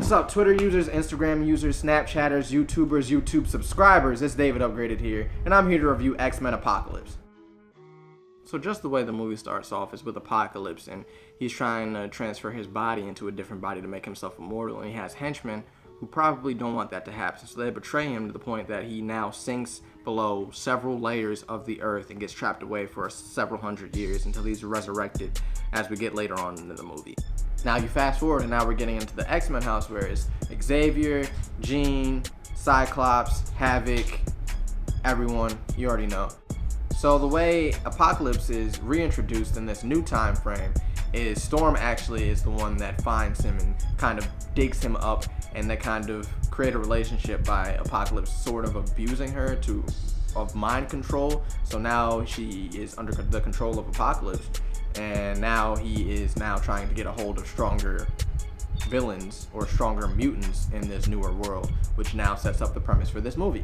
What's up, Twitter users, Instagram users, Snapchatters, YouTubers, YouTube subscribers? It's David Upgraded here, and I'm here to review X-Men Apocalypse. So just the way the movie starts off is with Apocalypse, and he's trying to transfer his body into a different body to make himself immortal, and he has henchmen who probably don't want that to happen, so they betray him to the point that he now sinks below several layers of the earth and gets trapped away for several hundred years until he's resurrected as we get later on in the movie. Now you fast forward and now we're getting into the X-Men house where it's Xavier, Jean, Cyclops, Havoc, everyone, you already know. So the way Apocalypse is reintroduced in this new time frame is Storm actually is the one that finds him and kind of digs him up, and they kind of create a relationship by Apocalypse sort of abusing her of mind control. So now she is under the control of Apocalypse, and now he is now trying to get a hold of stronger villains or stronger mutants in this newer world, which now sets up the premise for this movie.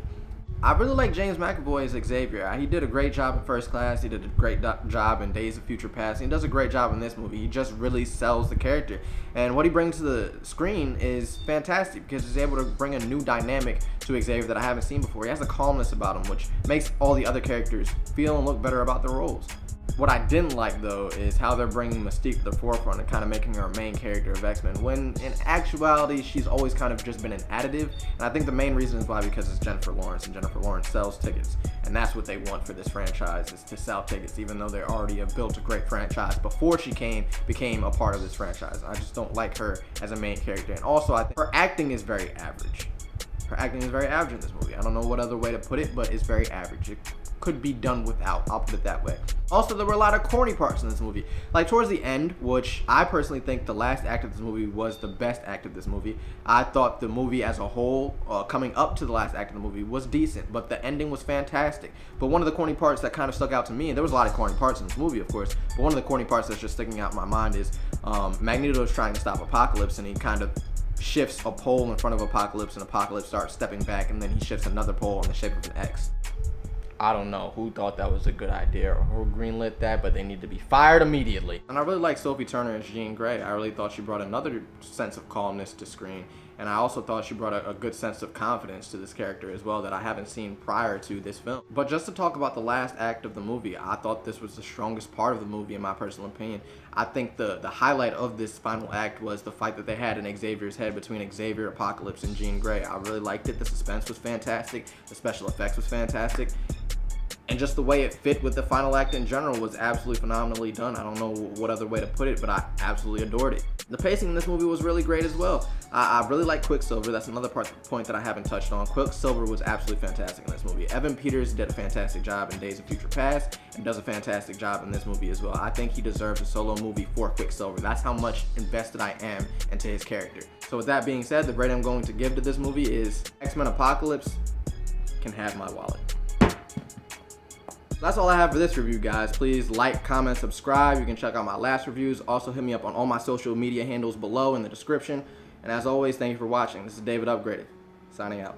I really like James McAvoy as Xavier. He did a great job in First Class. He did a great job in Days of Future Past. He does a great job in this movie. He just really sells the character. And what he brings to the screen is fantastic because he's able to bring a new dynamic to Xavier that I haven't seen before. He has a calmness about him, which makes all the other characters feel and look better about their roles. What I didn't like, though, is how they're bringing Mystique to the forefront and kind of making her a main character of X-Men, when in actuality, she's always kind of just been an additive. And I think the main reason is why, because it's Jennifer Lawrence, and Jennifer Lawrence sells tickets. And that's what they want for this franchise, is to sell tickets, even though they already have built a great franchise before she became a part of this franchise. I just don't like her as a main character. And also, I think her acting is very average. Her acting is very average in this movie. I don't know what other way to put it, but it's very average. It could be done without, I'll put it that way. Also, there were a lot of corny parts in this movie. Like towards the end, which I personally think the last act of this movie was the best act of this movie. I thought the movie as a whole, coming up to the last act of the movie, was decent, but the ending was fantastic. But one of the corny parts that kind of stuck out to me, and there was a lot of corny parts in this movie, of course, but one of the corny parts that's just sticking out in my mind is Magneto is trying to stop Apocalypse, and he kind of shifts a pole in front of Apocalypse, and Apocalypse starts stepping back, and then he shifts another pole in the shape of an X. I don't know who thought that was a good idea or who greenlit that, but they need to be fired immediately. And I really like Sophie Turner as Jean Grey. I really thought she brought another sense of calmness to screen, and I also thought she brought a good sense of confidence to this character as well that I haven't seen prior to this film. But just to talk about the last act of the movie, I thought this was the strongest part of the movie in my personal opinion. I think the highlight of this final act was the fight that they had in Xavier's head between Xavier, Apocalypse, and Jean Grey. I really liked it. The suspense was fantastic. The special effects was fantastic. And just the way it fit with the final act in general was absolutely phenomenally done. I don't know what other way to put it, but I absolutely adored it. The pacing in this movie was really great as well. I really like Quicksilver. That's another point that I haven't touched on. Quicksilver was absolutely fantastic in this movie. Evan Peters did a fantastic job in Days of Future Past and does a fantastic job in this movie as well. I think he deserves a solo movie for Quicksilver. That's how much invested I am into his character. So with that being said, the grade I'm going to give to this movie is X-Men Apocalypse can have my wallet. That's all I have for this review, guys. Please like, comment, subscribe. You can check out my last reviews. Also, hit me up on all my social media handles below in the description. And as always, thank you for watching. This is David Upgraded, signing out.